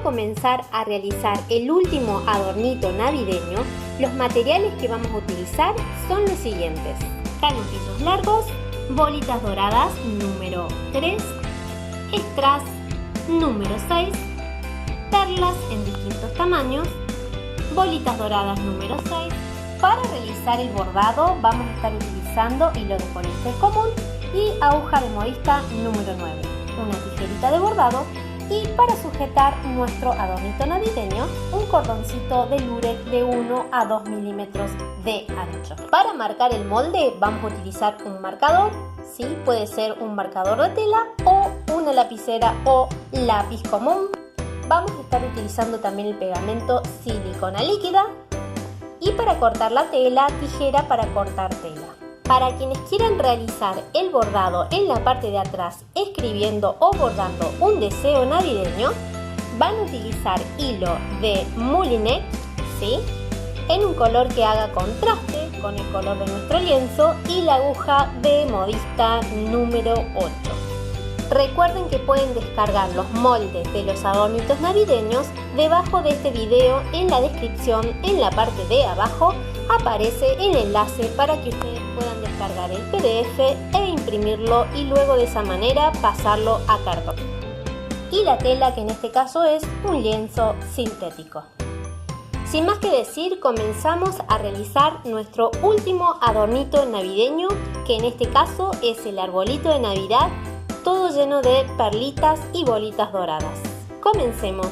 Para comenzar a realizar el último adornito navideño, los materiales que vamos a utilizar son los siguientes: canutillos largos, bolitas doradas número 3, strass número 6, perlas en distintos tamaños, bolitas doradas número 6. Para realizar el bordado vamos a estar utilizando hilo de poliéster común y aguja de modista número 9, una tijerita de bordado y para sujetar nuestro adornito navideño un cordoncito de lurex de 1 a 2 milímetros de ancho. Para marcar el molde vamos a utilizar un marcador, ¿sí? Puede ser un marcador de tela o una lapicera o lápiz común. Vamos a estar utilizando también el pegamento silicona líquida y para cortar la tela, tijera para cortar tela. Para quienes quieran realizar el bordado en la parte de atrás escribiendo o bordando un deseo navideño, van a utilizar hilo de moulinet, ¿sí? En un color que haga contraste con el color de nuestro lienzo y la aguja de modista número 8. Recuerden que pueden descargar los moldes de los adornitos navideños debajo de este video. En la descripción, en la parte de abajo, aparece el enlace para que ustedes puedan descargar el PDF e imprimirlo y luego de esa manera pasarlo a cartón. Y la tela, que en este caso es un lienzo sintético. Sin más que decir, comenzamos a realizar nuestro último adornito navideño, que en este caso es el arbolito de Navidad, todo lleno de perlitas y bolitas doradas. Comencemos.